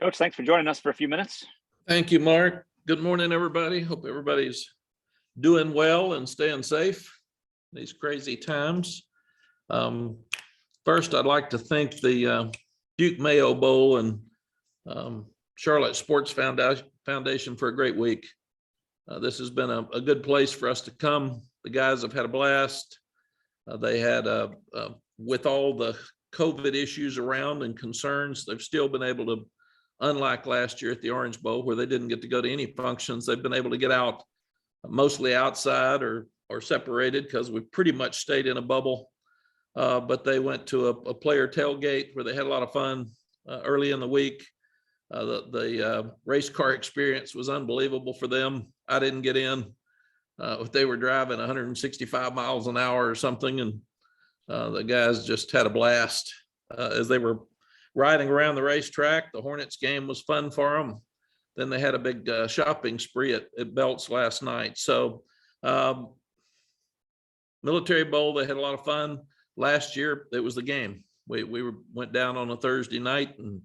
Coach, thanks for joining us for a few minutes. Thank you, Mark. Good morning, everybody. Hope everybody's doing well and staying safe these crazy times. First, I'd like to thank the Duke Mayo Bowl and Charlotte Sports Foundation for a great week. This has been a good place for us to come. The guys have had a blast. They had, with all the COVID issues around and concerns, they've still been able to, unlike last year at the Orange Bowl, where they didn't get to go to any functions, they've been able to get out mostly outside or separated because we pretty much stayed in a bubble. But they went to a player tailgate where they had a lot of fun early in the week. The race car experience was unbelievable for them. I didn't get in. They were driving 165 miles an hour or something, and the guys just had a blast as they were riding around the racetrack. The Hornets game was fun for them. Then they had a big shopping spree at Belts last night. So Military Bowl, they had a lot of fun. Last year, it was the game. We went down on a Thursday night and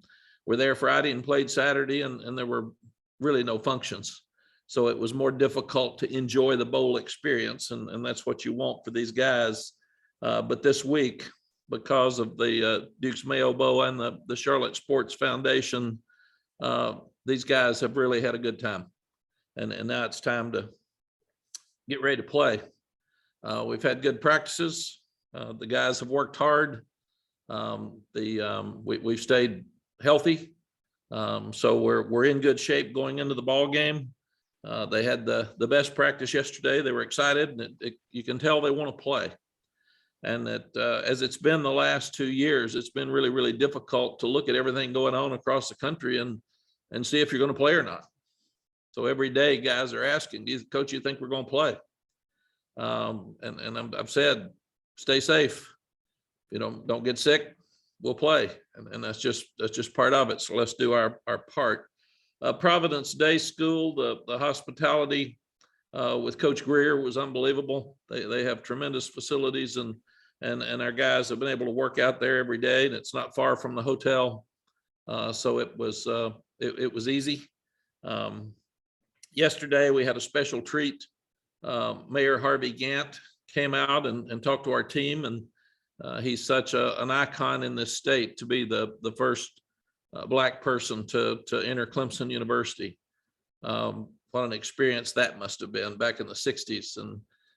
were there Friday and played Saturday, and there were really no functions. So it was more difficult to enjoy the bowl experience, and that's what you want for these guys. But this week, because of the Duke's Mayo Bowl and the Charlotte Sports Foundation, these guys have really had a good time. And now it's time to get ready to play. We've had good practices. The guys have worked hard. We've stayed healthy. So we're in good shape going into the ball game. They had the best practice yesterday. They were excited, and you can tell they want to play. And that as it's been the last 2 years, it's been really, really difficult to look at everything going on across the country and see if you're going to play or not. So every day guys are asking, Coach, you think we're going to play? I've said, stay safe. Don't get sick, we'll play. And that's just part of it. So let's do our part. Providence Day School, the hospitality with Coach Greer was unbelievable. They have tremendous facilities, and our guys have been able to work out there every day, and it's not far from the hotel. So it was easy. Yesterday we had a special treat. Mayor Harvey Gantt came out and talked to our team, and he's such an icon in this state to be the first Black person to enter Clemson University. What an experience that must have been back in the 60s,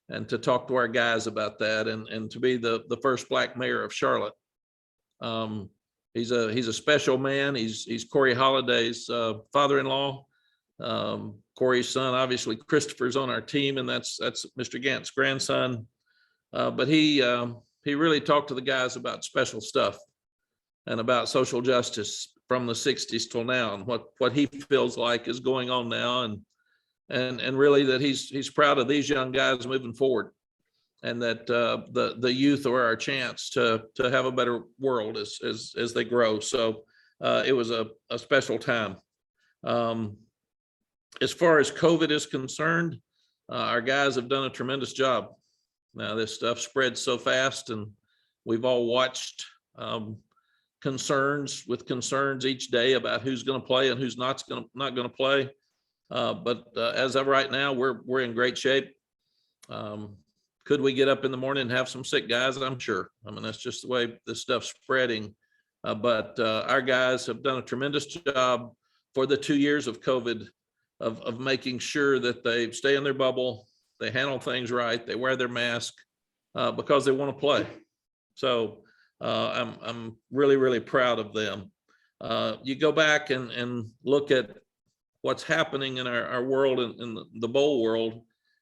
and to talk to our guys about that, and to be the first Black mayor of Charlotte. He's a special man. He's Corey Holliday's father-in-law. Corey's son, obviously Christopher's on our team, and that's Mr. Gantt's grandson. But he really talked to the guys about special stuff and about social justice from the 60s till now, and what he feels like is going on now, and really that he's proud of these young guys moving forward, and that the youth are our chance to have a better world as they grow. So it was a special time. As far as COVID is concerned, our guys have done a tremendous job. Now this stuff spreads so fast, and we've all watched concerns each day about who's going to play and who's not going to play. But as of right now, we're in great shape. Could we get up in the morning and have some sick guys? I'm sure. I mean, that's just the way this stuff's spreading. But our guys have done a tremendous job for the 2 years of COVID of making sure that they stay in their bubble, they handle things right, they wear their mask because they want to play. So I'm really, really proud of them. You go back and look at what's happening in our world, in the bowl world,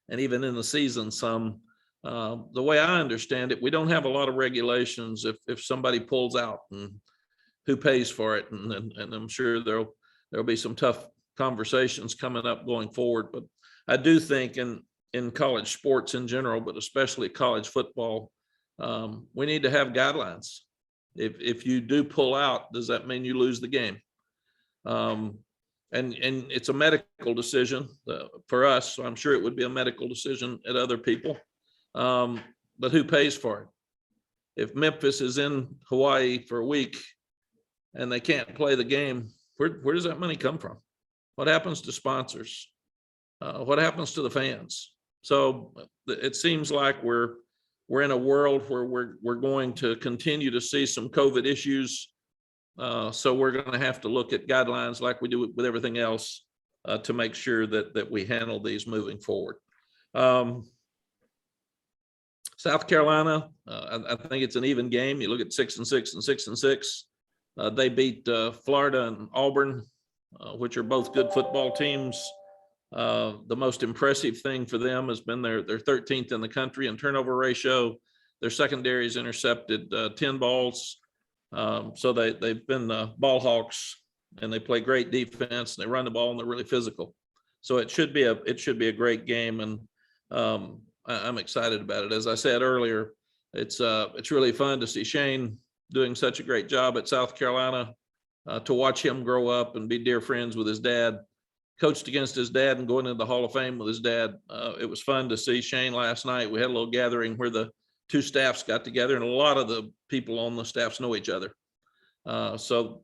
and even in the season some. The way I understand it, we don't have a lot of regulations if somebody pulls out, and who pays for it. And I'm sure there'll be some tough conversations coming up going forward. But I do think in college sports in general, but especially college football, we need to have guidelines. If you do pull out, does that mean you lose the game? And it's a medical decision for us. So I'm sure it would be a medical decision at other people. But who pays for it? If Memphis is in Hawaii for a week and they can't play the game where does that money come from? What happens to sponsors? What happens to the fans? So it seems like we're in a world where we're going to continue to see some COVID issues. So we're going to have to look at guidelines like we do with everything else to make sure that we handle these moving forward. South Carolina, I think it's an even game. You look at 6-6 and 6-6. They beat Florida and Auburn, which are both good football teams. The most impressive thing for them has been they're 13th in the country in turnover ratio. Their secondary has intercepted 10 balls. So they've been ball hawks, and they play great defense, and they run the ball, and they're really physical. So it should be a great game, and I'm excited about it. As I said earlier, it's really fun to see Shane doing such a great job at South Carolina, to watch him grow up and be dear friends with his dad. Coached against his dad and going into the Hall of Fame with his dad. It was fun to see Shane last night. We had a little gathering where the two staffs got together, and a lot of the people on the staffs know each other. So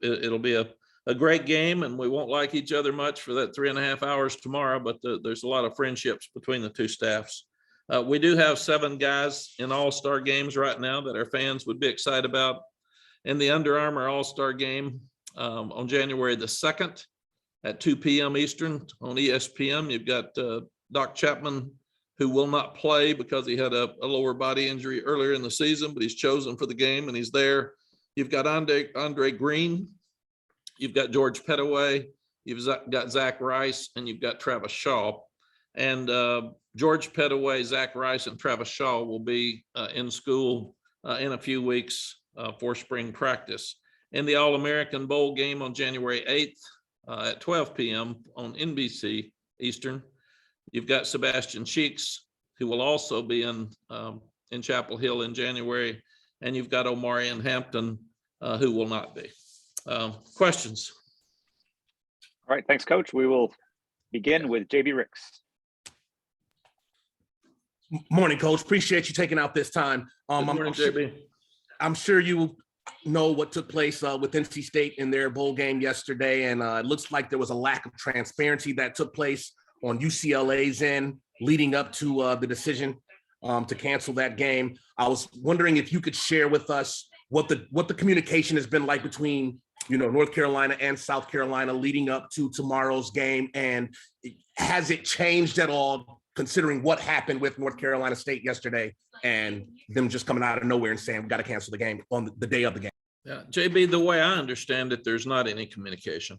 it'll be a great game, and we won't like each other much for that 3.5 hours tomorrow, but there's a lot of friendships between the two staffs. We do have 7 guys in all-star games right now that our fans would be excited about. In the Under Armour All-Star game on January the 2nd at 2 p.m. Eastern on ESPN, you've got Doc Chapman, who will not play because he had a lower body injury earlier in the season, but he's chosen for the game and he's there. You've got Andre Green, you've got George Pettaway, you've got Zach Rice, and you've got Travis Shaw. And George Pettaway, Zach Rice, and Travis Shaw will be in school in a few weeks for spring practice. In the All-American Bowl game on January 8th at 12 p.m. on NBC Eastern, you've got Sebastian Cheeks, who will also be in Chapel Hill in January, and you've got Omarion Hampton, who will not be. Questions? All right, thanks, Coach. We will begin with JB Ricks. Morning, Coach. Appreciate you taking out this time. Morning, JB. I'm sure you know what took place with NC State in their bowl game yesterday, and it looks like there was a lack of transparency that took place on UCLA's end leading up to the decision to cancel that game. I was wondering if you could share with us what the communication has been like between North Carolina and South Carolina leading up to tomorrow's game, and has it changed at all considering what happened with North Carolina State yesterday and them just coming out of nowhere and saying we got to cancel the game on the day of the game? Yeah, JB, the way I understand it, there's not any communication.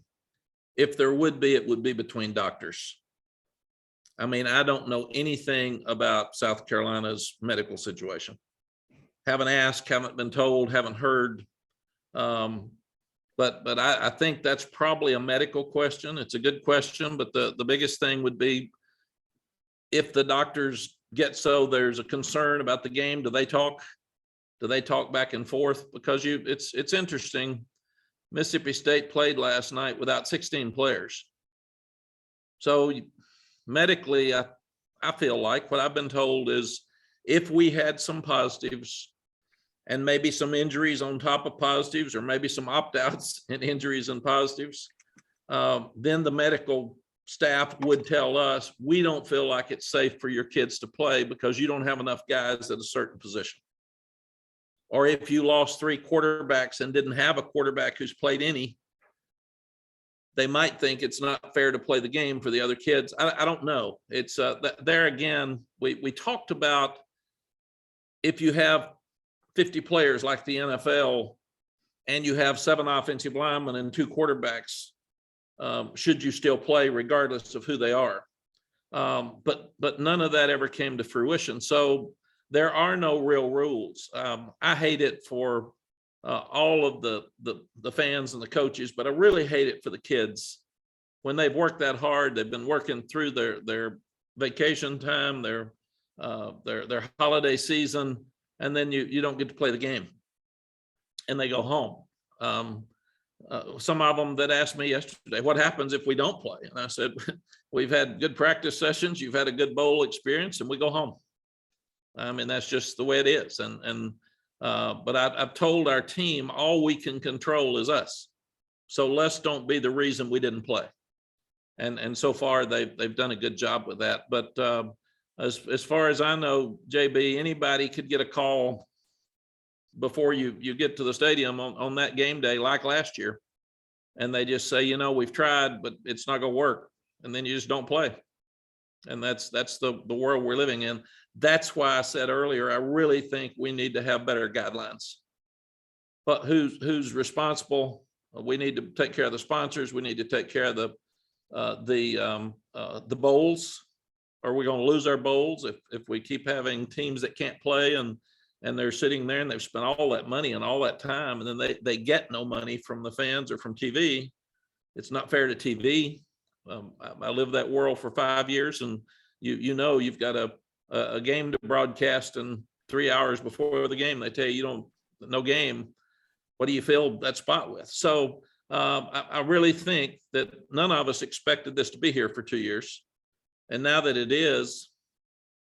If there would be, it would be between doctors. I mean, I don't know anything about South Carolina's medical situation. Haven't asked, haven't been told, haven't heard. But I think that's probably a medical question. It's a good question, but the biggest thing would be if the doctors get so there's a concern about the game, do they talk? Do they talk back and forth? Because it's interesting. Mississippi State played last night without 16 players. So medically, I feel like what I've been told is if we had some positives and maybe some injuries on top of positives, or maybe some opt-outs and injuries and positives, then the medical staff would tell us, we don't feel like it's safe for your kids to play because you don't have enough guys at a certain position. Or if you lost 3 quarterbacks and didn't have a quarterback who's played any, they might think it's not fair to play the game for the other kids. I don't know. It's there again, we talked about if you have 50 players like the NFL and you have 7 offensive linemen and 2 quarterbacks, should you still play regardless of who they are? But none of that ever came to fruition. So there are no real rules. I hate it for all of the fans and the coaches, but I really hate it for the kids. When they've worked that hard, they've been working through their vacation time, their holiday season, and then you don't get to play the game and they go home. Some of them that asked me yesterday, what happens if we don't play? And I said, we've had good practice sessions, you've had a good bowl experience, and we go home. I mean, that's just the way it is. But I've told our team, all we can control is us. So let's don't be the reason we didn't play. And so far they've done a good job with that. But as far as I know, JB, anybody could get a call before you get to the stadium on that game day, like last year, and they just say, we've tried, but it's not going to work, and then you just don't play. And that's the world we're living in. That's why I said earlier, I really think we need to have better guidelines. But who's responsible? We need to take care of the sponsors. We need to take care of the bowls. Are we going to lose our bowls if we keep having teams that can't play and they're sitting there and they've spent all that money and all that time, and then they get no money from the fans or from TV? It's not fair to TV. I lived that world for 5 years, and you've got a game to broadcast, and 3 hours before the game they tell you no game. What do you fill that spot with? So I really think that none of us expected this to be here for 2 years, and now that it is,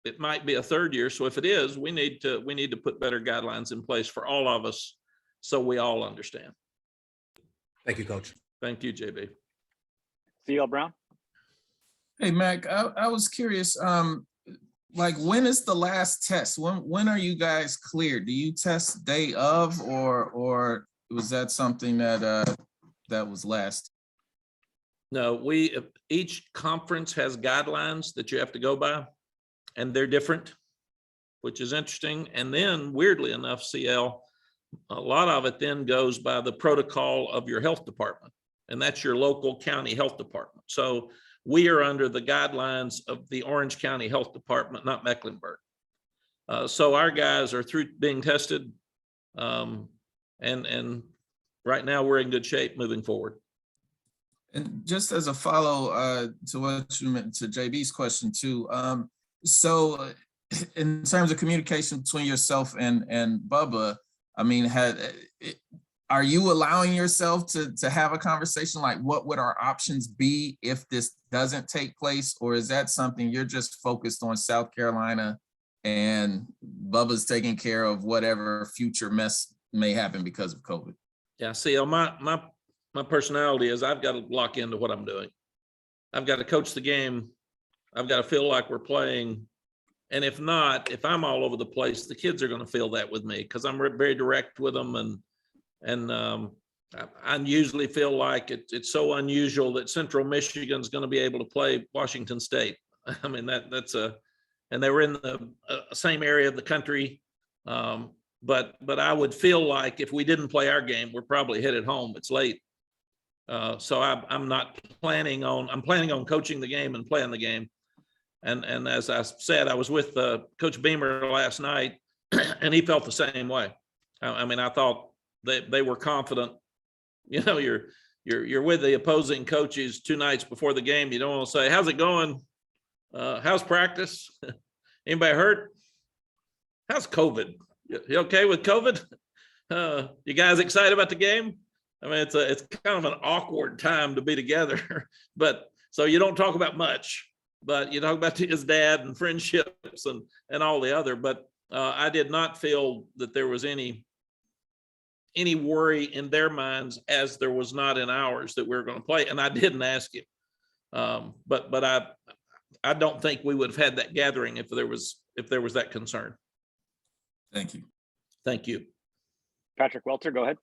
it might be a third year. So if it is, we need to put better guidelines in place for all of us, so we all understand. Thank you, Coach. Thank you, JB. CL Brown. Hey, Mac, I was curious, like, when is the last test? When are you guys cleared? Do you test day of, or was that something that was last? No, each conference has guidelines that you have to go by, and they're different, which is interesting. And then weirdly enough, CL, a lot of it then goes by the protocol of your health department, and that's your local county health department. So we are under the guidelines of the Orange County Health Department, not Mecklenburg. So our guys are through being tested, and right now we're in good shape moving forward. And just as a follow to what you meant to JB's question too, so in terms of communication between yourself and Bubba, I mean, are you allowing yourself to have a conversation like, what would our options be if this doesn't take place? Or is that something you're just focused on South Carolina and Bubba's taking care of whatever future mess may happen because of COVID? Yeah, see, my personality is I've got to lock into what I'm doing. I've got to coach the game. I've got to feel like we're playing. And if not, if I'm all over the place, the kids are going to feel that with me, because I'm very direct with them. And I usually feel like it's so unusual that Central Michigan's going to be able to play Washington State. I mean, and they were in the same area of the country. But I would feel like if we didn't play our game, we're probably headed home. It's late. So I'm planning on coaching the game and playing the game. And as I said, I was with Coach Beamer last night, and he felt the same way. I mean, I thought they were confident. You're with the opposing coaches 2 nights before the game. You don't want to say, "How's it going? How's practice? Anybody hurt? How's COVID? You okay with COVID? You guys excited about the game?" I mean, it's kind of an awkward time to be together, but so you don't talk about much, but you talk about his dad and friendships and all the other. But I did not feel that there was any worry in their minds, as there was not in ours, that we were going to play. And I didn't ask him, but I don't think we would have had that gathering if there was that concern. Thank you. Thank you. Patrick Welter, go ahead.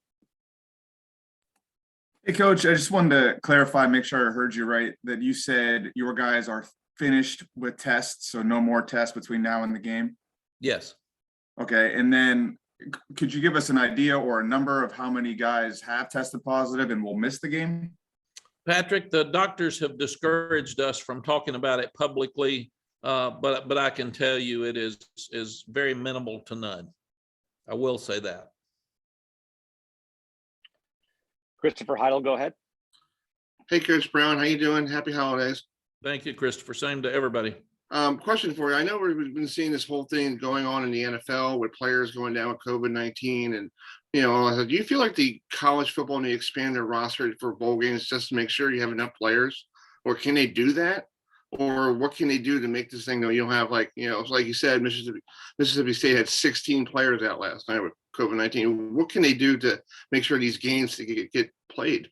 Hey, Coach, I just wanted to clarify, make sure I heard you right, that you said your guys are finished with tests, so no more tests between now and the game? Yes. Okay, and then could you give us an idea or a number of how many guys have tested positive and will miss the game? Patrick, the doctors have discouraged us from talking about it publicly, but I can tell you it is very minimal to none. I will say that. Christopher Heidel, go ahead. Hey, Coach Brown, how you doing? Happy holidays. Thank you, Christopher. Same to everybody. Question for you. I know we've been seeing this whole thing going on in the NFL with players going down with COVID-19 and, all that. Do you feel like the college football need to expand their roster for bowl games just to make sure you have enough players? Or can they do that? Or what can they do to make this thing go? You don't have like you said, Mississippi State had 16 players out last night with COVID-19. What can they do to make sure these games get played?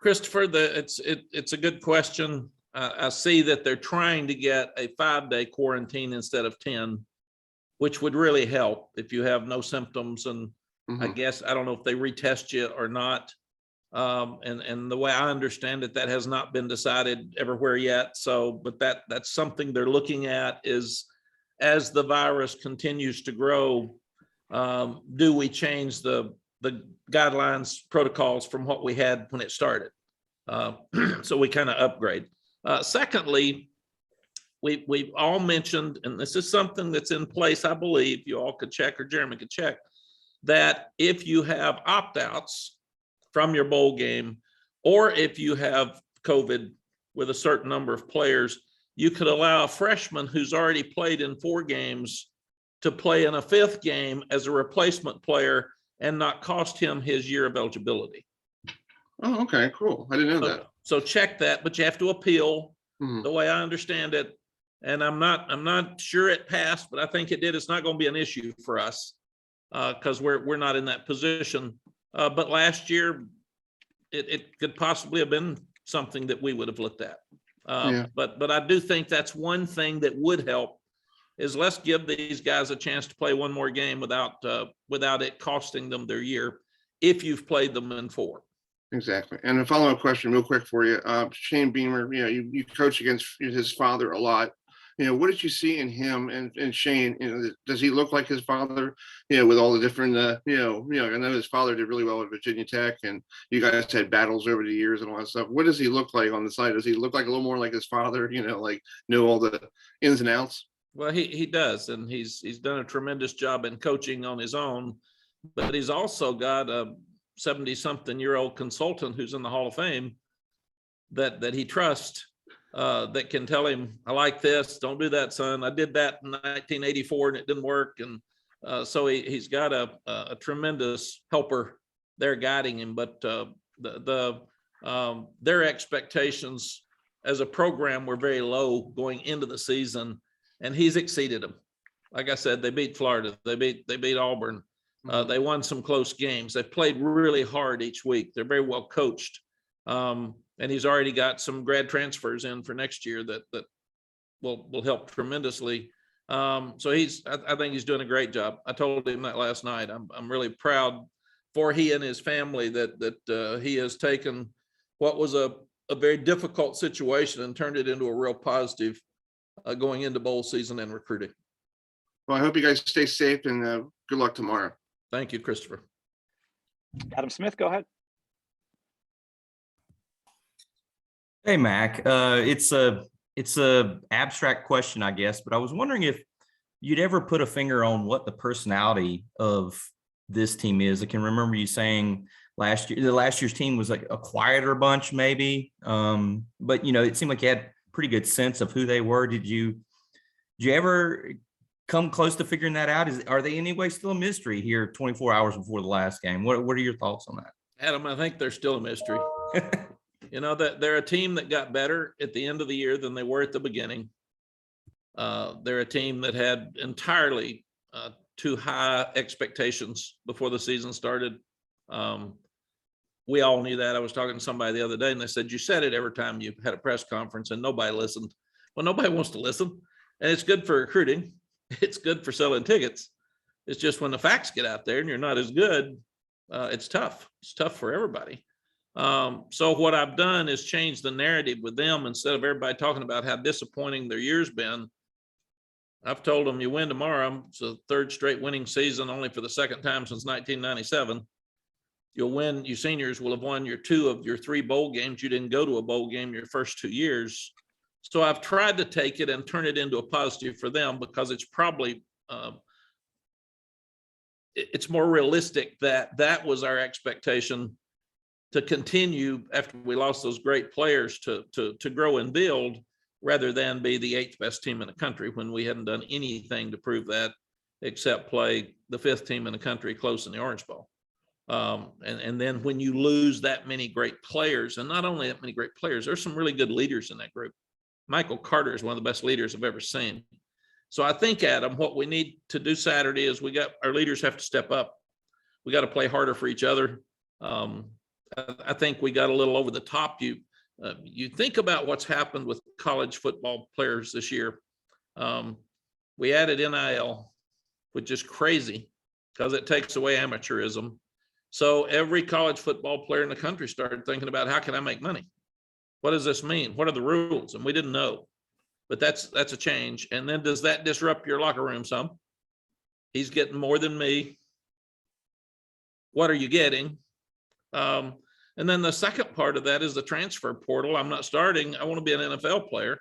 Christopher, it's a good question. I see that they're trying to get a 5-day quarantine instead of 10, which would really help if you have no symptoms. And I Mhm. guess, I don't know if they retest you or not. And the way I understand it, that has not been decided everywhere yet. So, but that's something they're looking at, is as the virus continues to grow, do we change the guidelines, protocols from what we had when it started? So we kind of upgrade. Secondly, we've all mentioned, and this is something that's in place, I believe, you all could check, or Jeremy could check, that if you have opt-outs from your bowl game, or if you have COVID with a certain number of players, you could allow a freshman who's already played in 4 games to play in a 5th game as a replacement player and not cost him his year of eligibility. Oh, okay, cool. I didn't know that. So check that, but you have to appeal, Mhm. the way I understand it. And I'm not sure it passed, but I think it did. It's not going to be an issue for us because we're not in that position. But last year, it could possibly have been something that we would have looked at. Yeah. But I do think that's one thing that would help, is let's give these guys a chance to play one more game without it costing them their year, if you've played them in 4. Exactly. And a follow-up question real quick for you. Shane Beamer, you coach against his father a lot. What did you see in him and Shane? Does he look like his father? With all the different, I know his father did really well at Virginia Tech, and you guys had battles over the years and all that stuff. What does he look like on the side? Does he look like a little more like his father, like know all the ins and outs? Well, he does, and he's done a tremendous job in coaching on his own, but he's also got a 70-something-year-old consultant who's in the Hall of Fame that he trusts, that can tell him, I like this, don't do that, son. I did that in 1984 and it didn't work. And so he's got a tremendous helper there guiding him. But their expectations as a program were very low going into the season, and he's exceeded them. Like I said, they beat Florida, they beat Auburn. They won some close games. They've played really hard each week. They're very well coached. And he's already got some grad transfers in for next year that will help tremendously. So I think he's doing a great job. I told him that last night. I'm really proud for he and his family that he has taken what was a very difficult situation and turned it into a real positive going into bowl season and recruiting. Well, I hope you guys stay safe, and good luck tomorrow. Thank you, Christopher. Adam Smith, go ahead. Hey, Mac. It's a abstract question, I guess, but I was wondering if you'd ever put a finger on what the personality of this team is. I can remember you saying last year's team was like a quieter bunch, maybe. But it seemed like you had a pretty good sense of who they were. Did you ever come close to figuring that out? Are they anyway still a mystery here 24 hours before the last game? What are your thoughts on that? Adam, I think they're still a mystery. That they're a team that got better at the end of the year than they were at the beginning. They're a team that had entirely too high expectations before the season started. We all knew that. I was talking to somebody the other day and they said, you said it every time you had a press conference and nobody listened. Well, nobody wants to listen, and it's good for recruiting. It's good for selling tickets. It's just when the facts get out there and you're not as good, it's tough. It's tough for everybody. So what I've done is change the narrative with them. Instead of everybody talking about how disappointing their year's been, I've told them, you win tomorrow. It's a 3rd straight winning season, only for the 2nd time since 1997. You'll win. You seniors will have won your 2 of your 3 bowl games. You didn't go to a bowl game your first 2 years. So I've tried to take it and turn it into a positive for them, because it's probably, it's more realistic that was our expectation to continue after we lost those great players to grow and build, rather than be the 8th best team in the country when we hadn't done anything to prove that except play the 5th team in the country close in the Orange Bowl. And then when you lose that many great players, and not only that many great players, there's some really good leaders in that group. Michael Carter is one of the best leaders I've ever seen. So I think, Adam, what we need to do Saturday is our leaders have to step up. We got to play harder for each other. I think we got a little over the top. You think about what's happened with college football players this year. We added NIL, which is crazy because it takes away amateurism. So every college football player in the country started thinking about, how can I make money? What does this mean? What are the rules? And we didn't know, but that's a change. And then does that disrupt your locker room some? He's getting more than me. What are you getting? And then the second part of that is the transfer portal. I'm not starting. I want to be an NFL player.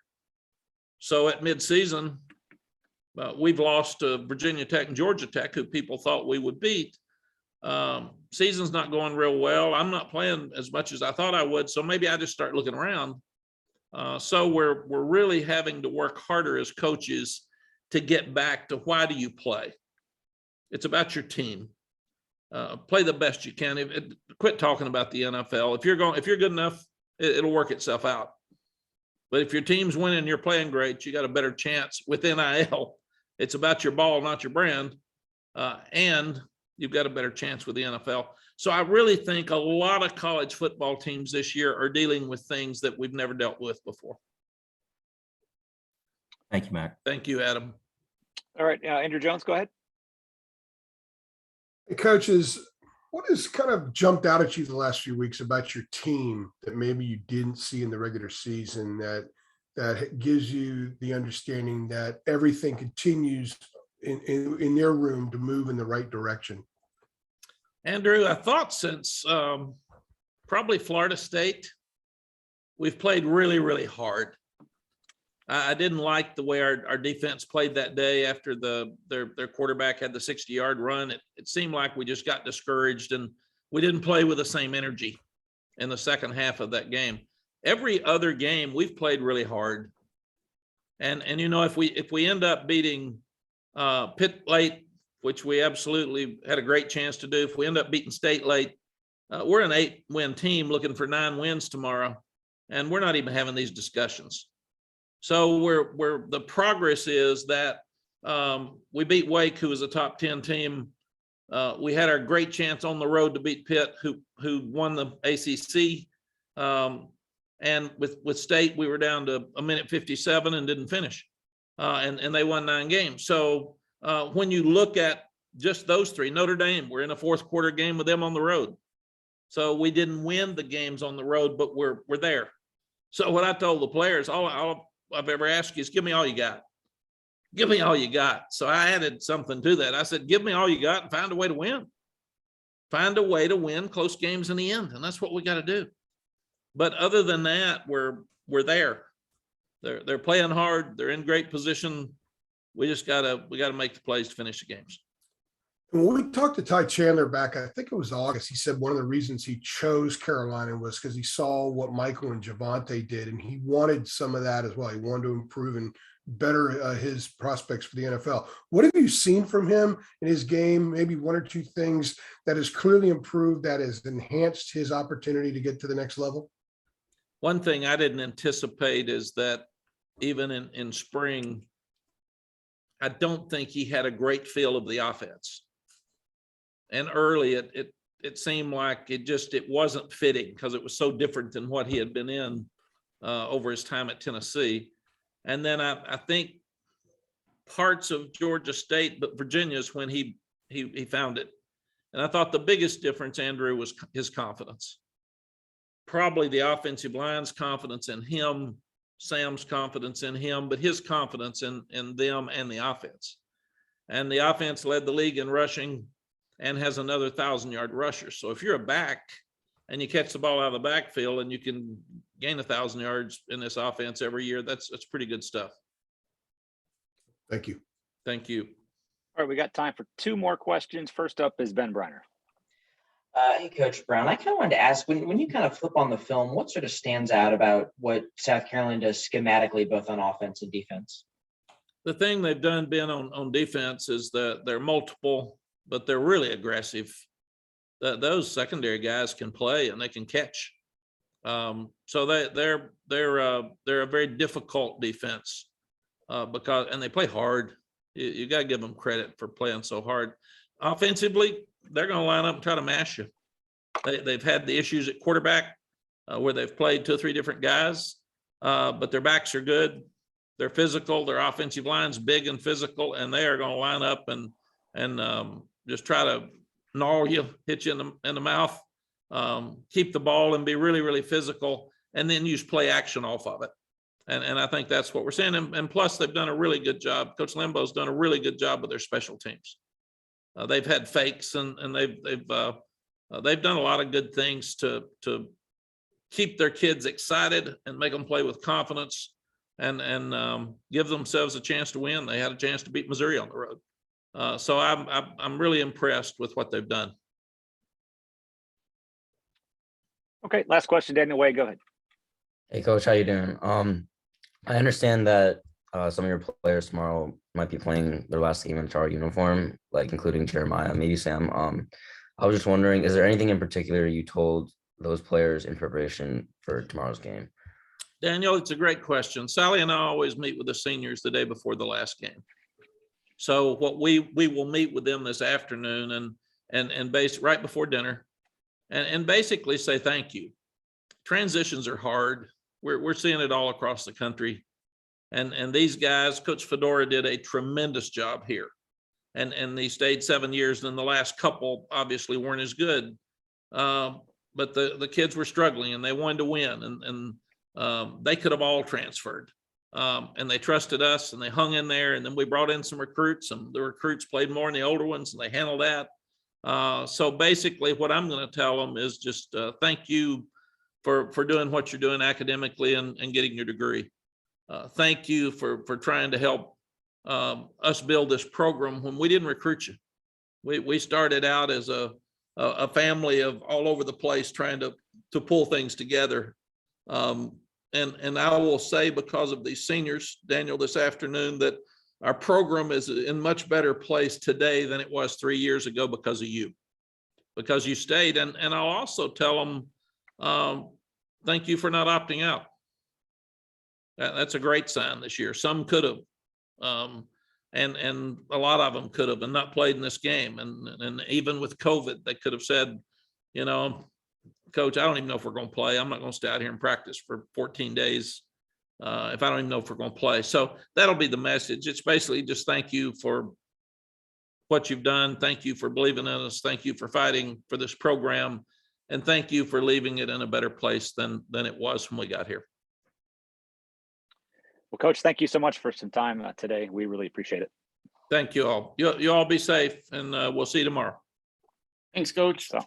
So at midseason, we've lost to Virginia Tech and Georgia Tech, who people thought we would beat. Season's not going real well. I'm not playing as much as I thought I would. So maybe I just start looking around. So we're really having to work harder as coaches to get back to, why do you play? It's about your team. Play the best you can. Quit talking about the NFL. If you're good enough, it'll work itself out. But if your team's winning and you're playing great, you got a better chance with NIL. It's about your ball, not your brand. And you've got a better chance with the NFL. So I really think a lot of college football teams this year are dealing with things that we've never dealt with before. Thank you, Mac. Thank you, Adam. All right, Andrew Jones, go ahead. Hey, coaches, what has kind of jumped out at you the last few weeks about your team that maybe you didn't see in the regular season that gives you the understanding that everything continues in their room to move in the right direction? Andrew, I thought since probably Florida State, we've played really, really hard. I didn't like the way our defense played that day after their quarterback had the 60-yard run. It seemed like we just got discouraged and we didn't play with the same energy in the second half of that game. Every other game we've played really hard. And you know, if we end up beating Pitt late, which we absolutely had a great chance to do, if we end up beating State late, we're an 8-win team looking for 9 wins tomorrow, and we're not even having these discussions. So the progress is that we beat Wake, who was a top 10 team. We had our great chance on the road to beat Pitt, who won the ACC. And with State, we were down to 1:57 and didn't finish. And they won 9 games. So when you look at just those three, Notre Dame, we're in a fourth quarter game with them on the road. So we didn't win the games on the road, but we're there. So what I told the players, all I've ever asked you is, give me all you got. Give me all you got. So I added something to that. I said, give me all you got and find a way to win. Find a way to win close games in the end. And that's what we got to do. But other than that, we're there. They're playing hard. They're in great position. We gotta make the plays to finish the games. When we talked to Ty Chandler back, I think it was August, he said one of the reasons he chose Carolina was because he saw what Michael and Javonte did, and he wanted some of that as well. He wanted to improve and better his prospects for the NFL. What have you seen from him in his game? Maybe one or two things that has clearly improved, that has enhanced his opportunity to get to the next level? One thing I didn't anticipate is that even in spring, I don't think he had a great feel of the offense. And early, it seemed like it wasn't fitting because it was so different than what he had been in over his time at Tennessee. And then I think parts of Georgia State, but Virginia's when he found it. And I thought the biggest difference, Andrew, was his confidence. Probably the offensive line's confidence in him, Sam's confidence in him, but his confidence in them and the offense. And the offense led the league in rushing and has another 1,000-yard rusher. So if you're a back and you catch the ball out of the backfield and you can gain 1,000 yards in this offense every year, that's pretty good stuff. Thank you. Thank you. All right, we got time for 2 more questions. First up is Ben Briner. Hey, Coach Brown, I kind of wanted to ask, when you kind of flip on the film, what sort of stands out about what South Carolina does schematically, both on offense and defense? The thing they've done, Ben, on defense is that they're multiple, but they're really aggressive. Those secondary guys can play and they can catch. So they're a very difficult defense and they play hard. You got to give them credit for playing so hard. Offensively, they're going to line up and try to mash you. They've had the issues at quarterback where they've played 2 or 3 different guys, but their backs are good. They're physical. Their offensive line's big and physical, and they are going to line up and just try to gnaw you, hit you in the mouth, keep the ball and be really, really physical, and then use play action off of it. And I think that's what we're seeing. And plus, they've done a really good job. Coach Limbo's done a really good job with their special teams. They've had fakes and they've done a lot of good things to keep their kids excited and make them play with confidence and give themselves a chance to win. They had a chance to beat Missouri on the road. So I'm really impressed with what they've done. Okay, last question, Daniel Way, go ahead. Hey, Coach, how you doing? I understand that some of your players tomorrow might be playing their last game in Tar uniform, like including Jeremiah, maybe Sam. I was just wondering, is there anything in particular you told those players in preparation for tomorrow's game? Daniel, it's a great question. Sally and I always meet with the seniors the day before the last game. So what we will meet with them this afternoon and base right before dinner and basically say thank you. Transitions are hard. We're seeing it all across the country. And these guys, Coach Fedora did a tremendous job here. And they stayed 7 years, and the last couple obviously weren't as good. But the kids were struggling and they wanted to win, and they could have all transferred. And they trusted us and they hung in there. And then we brought in some recruits, and the recruits played more than the older ones, and they handled that. So basically what I'm going to tell them is just thank you for doing what you're doing academically and getting your degree. Thank you for trying to help us build this program when we didn't recruit you. We started out as a family of all over the place trying to pull things together. And I will say, because of these seniors, Daniel, this afternoon, that our program is in much better place today than it was 3 years ago because of you, because you stayed. And I'll also tell them, thank you for not opting out. That's a great sign this year. Some could have, and a lot of them could have and not played in this game. And even with COVID, they could have said, you know, Coach, I don't even know if we're going to play. I'm not going to stay out here and practice for 14 days if I don't even know if we're going to play. So that'll be the message. It's basically just thank you for what you've done. Thank you for believing in us. Thank you for fighting for this program. And thank you for leaving it in a better place than it was when we got here. Well, Coach, thank you so much for some time today. We really appreciate it. Thank you all. You all be safe, and we'll see you tomorrow. Thanks, Coach. So.